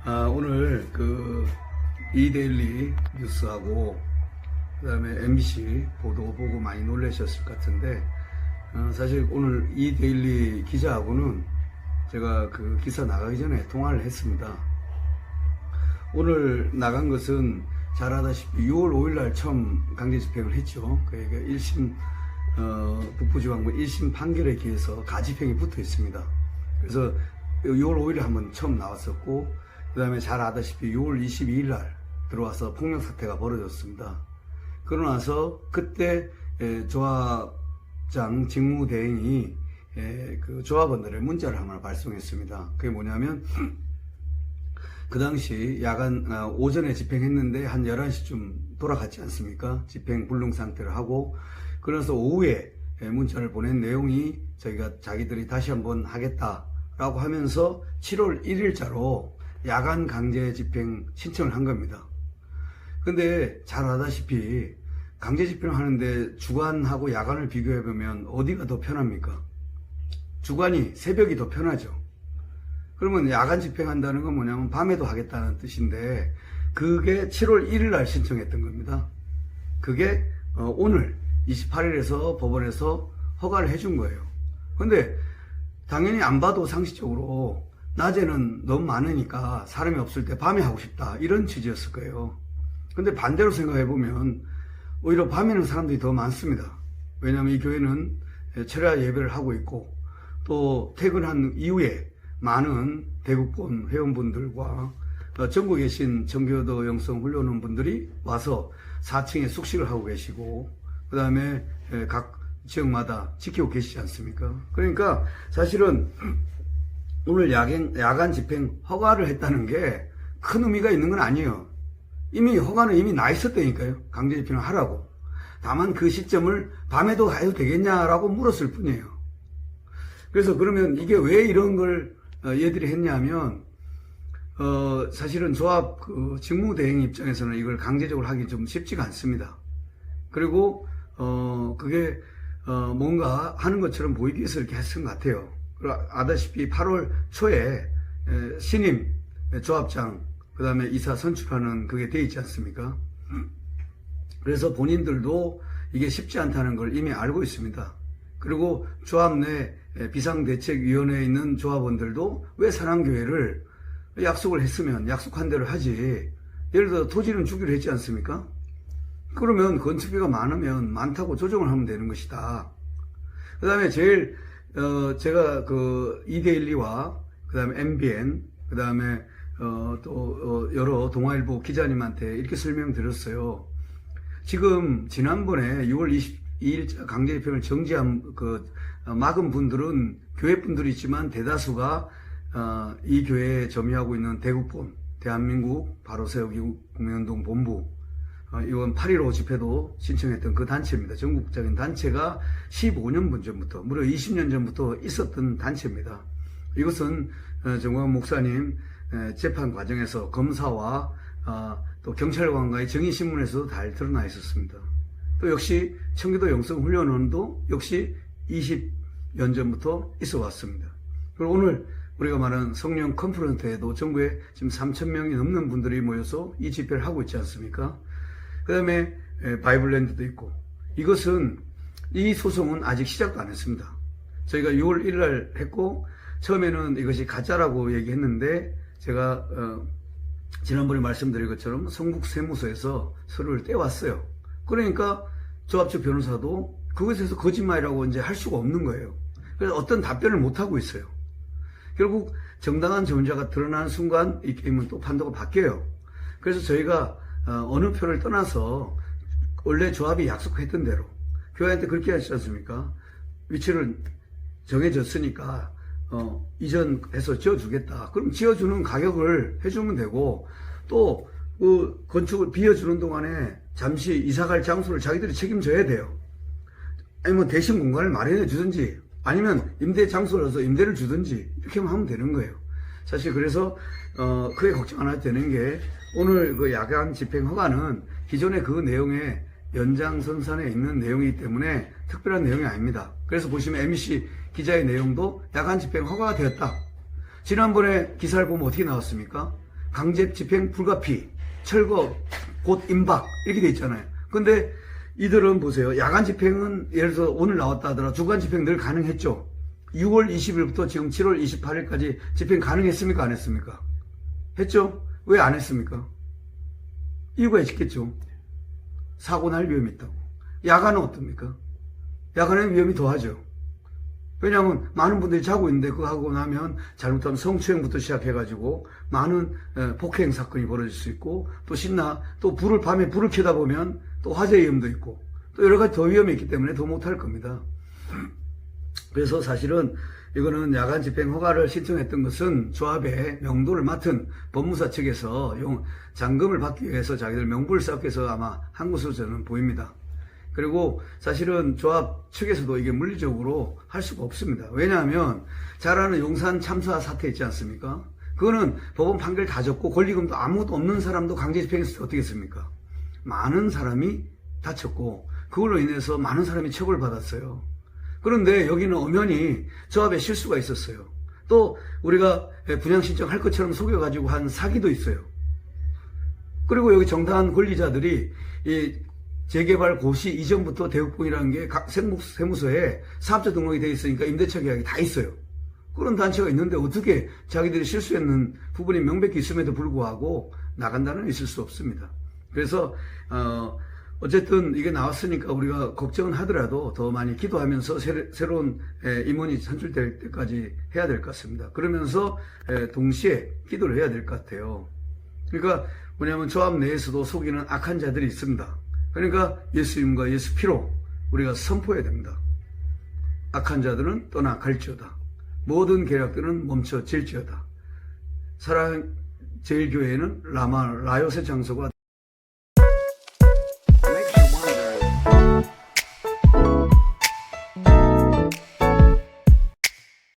오늘 이데일리 뉴스하고 그다음에 MBC 보도 보고 많이 놀라셨을 것 같은데, 사실 오늘 이데일리 기자하고는 제가 그 기사 나가기 전에 통화를 했습니다. 오늘 나간 것은 잘 아다시피 6월 5일날 처음 강제 집행을 했죠. 그러니까 1심 북부지방부 1심 판결에 기해서 가집행이 붙어 있습니다. 그래서 6월 5일에 한번 처음 나왔었고, 그 다음에 잘 아다시피 6월 22일 날 들어와서 폭력 사태가 벌어졌습니다. 그러고 나서 그때 조합장 직무대행이 그 조합원들의 문자를 하나 발송했습니다. 그게 뭐냐면, 그 당시 야간 오전에 집행했는데 한 11시쯤 돌아갔지 않습니까? 집행 불능 상태를 하고, 그래서 오후에 문자를 보낸 내용이 저희가 자기들이 다시 한번 하겠다라고 하면서 7월 1일자로 야간 강제 집행 신청을 한 겁니다. 근데 잘 아다시피 강제 집행을 하는데 주간하고 야간을 비교해보면 어디가 더 편합니까? 주간이 새벽이 더 편하죠. 그러면 야간 집행한다는 건 뭐냐면 밤에도 하겠다는 뜻인데, 그게 7월 1일 날 신청했던 겁니다. 그게 오늘 28일에서 법원에서 허가를 해준 거예요. 근데 당연히 안 봐도 상식적으로 낮에는 너무 많으니까 사람이 없을 때 밤에 하고 싶다, 이런 취지였을 거예요. 근데 반대로 생각해보면 오히려 밤에는 사람들이 더 많습니다. 왜냐하면 이 교회는 철야 예배를 하고 있고, 또 퇴근한 이후에 많은 대국본 회원분들과 전국에 계신 청교도 영성 훈련원 분들이 와서 4층에 숙식을 하고 계시고, 그 다음에 각 지역마다 지키고 계시지 않습니까? 그러니까 사실은 오늘 야간 집행 허가를 했다는 게 큰 의미가 있는 건 아니에요. 이미 허가는 이미 나 있었다니까요. 강제 집행을 하라고. 다만 그 시점을 밤에도 가도 되겠냐라고 물었을 뿐이에요. 그래서 그러면 이게 왜 이런 걸 얘들이 했냐면, 사실은 조합 직무대행 입장에서는 이걸 강제적으로 하기 좀 쉽지가 않습니다. 그리고 그게 뭔가 하는 것처럼 보이기 위해서 이렇게 했은 것 같아요. 아다시피 8월 초에 신임 조합장, 그 다음에 이사 선출하는 그게 돼 있지 않습니까? 그래서 본인들도 이게 쉽지 않다는 걸 이미 알고 있습니다. 그리고 조합 내 비상대책위원회에 있는 조합원들도 왜 사랑교회를 약속을 했으면 약속한 대로 하지, 예를 들어 토지는 주기로 했지 않습니까? 그러면 건축비가 많으면 많다고 조정을 하면 되는 것이다. 그 다음에 제일 제가 이데일리와 그 다음에 MBN, 그 다음에 또 여러 동아일보 기자님한테 이렇게 설명드렸어요. 지금 지난번에 6월 22일 강제 집행을 정지한 막은 분들은 교회 분들이지만 대다수가 이 교회에 점유하고 있는 대국본, 대한민국 바로세우기 국민운동 본부, 이번 8.15 집회도 신청했던 그 단체입니다. 전국적인 단체가 15년 전부터, 무려 20년 전부터 있었던 단체입니다. 이것은 정광훈 목사님 재판 과정에서 검사와 또 경찰관과의 정의신문에서도 잘 드러나 있었습니다. 또 역시 청교도 영성훈련원도 역시 20년 전부터 있어 왔습니다. 그리고 오늘 우리가 말하는 성령 컨퍼런트에도 전국에 지금 3,000명이 넘는 분들이 모여서 이 집회를 하고 있지 않습니까? 그 다음에 바이블랜드도 있고, 이것은 이 소송은 아직 시작도 안 했습니다. 저희가 6월 1일 날 했고, 처음에는 이것이 가짜라고 얘기했는데, 제가 지난번에 말씀드린 것처럼 성북세무서에서 서류를 떼왔어요. 그러니까 조합 측 변호사도 그것에서 거짓말이라고 이제 할 수가 없는 거예요. 그래서 어떤 답변을 못 하고 있어요. 결국 정당한 존재가 드러나는 순간 이 게임은 또 판도가 바뀌어요. 그래서 저희가 어느 표를 떠나서 원래 조합이 약속했던 대로 교회한테 그렇게 하시지 않습니까? 위치를 정해졌으니까 이전해서 지어주겠다. 그럼 지어주는 가격을 해주면 되고, 또 그 건축을 비워주는 동안에 잠시 이사갈 장소를 자기들이 책임져야 돼요. 아니면 대신 공간을 마련해 주든지, 아니면 임대 장소라서 임대를 주든지, 이렇게 하면 되는 거예요. 사실 그래서 크게 걱정 안 해도 되는 게, 오늘 그 야간 집행 허가는 기존의 그 내용의 연장선상에 있는 내용이기 때문에 특별한 내용이 아닙니다. 그래서 보시면 MBC 기자의 내용도 야간 집행 허가가 되었다. 지난번에 기사를 보면 어떻게 나왔습니까? 강제 집행 불가피, 철거 곧 임박 이렇게 돼 있잖아요. 근데 이들은 보세요. 야간 집행은 예를 들어서 오늘 나왔다 하더라도 주간 집행 늘 가능했죠. 6월 20일부터 지금 7월 28일까지 집행 가능했습니까? 안 했습니까? 했죠? 왜 안 했습니까? 이유가 있겠죠. 사고 날 위험이 있다고. 야간은 어떻습니까? 야간에는 위험이 더하죠. 왜냐하면 많은 분들이 자고 있는데 그거 하고 나면 잘못하면 성추행부터 시작해가지고 많은 폭행 사건이 벌어질 수 있고 또 신나 또 밤에 불을 켜다 보면 또 화재 위험도 있고 또 여러 가지 더 위험이 있기 때문에 더 못할 겁니다. 그래서 사실은 이거는 야간 집행 허가를 신청했던 것은 조합의 명도를 맡은 법무사 측에서 잔금을 받기 위해서 자기들 명분을 쌓기 위해서 아마 한 것으로 저는 보입니다. 그리고 사실은 조합 측에서도 이게 물리적으로 할 수가 없습니다. 왜냐하면 잘 아는 용산 참사 사태 있지 않습니까? 그거는 법원 판결 다 졌고 권리금도 아무것도 없는 사람도 강제 집행했을 때 어떻게 했습니까? 많은 사람이 다쳤고 그걸로 인해서 많은 사람이 처벌을 받았어요. 그런데 여기는 엄연히 조합에 실수가 있었어요. 또 우리가 분양 신청할 것처럼 속여가지고 한 사기도 있어요. 그리고 여기 정당한 권리자들이 이 재개발 고시 이전부터 대국봉이라는 게 각 세무서에 사업자 등록이 되어 있으니까 임대차 계약이 다 있어요. 그런 단체가 있는데 어떻게 자기들이 실수했는 부분이 명백히 있음에도 불구하고 나간다는 있을 수 없습니다. 그래서 어쨌든 이게 나왔으니까 우리가 걱정은 하더라도 더 많이 기도하면서 새로운 임원이 선출될 때까지 해야 될 것 같습니다. 그러면서 동시에 기도를 해야 될 것 같아요. 그러니까 뭐냐면 조합 내에서도 속이는 악한 자들이 있습니다. 그러니까 예수 이름과 예수 피로 우리가 선포해야 됩니다. 악한 자들은 떠나갈지어다. 모든 계략들은 멈춰질지어다. 사랑 제일교회는 라요세 장소가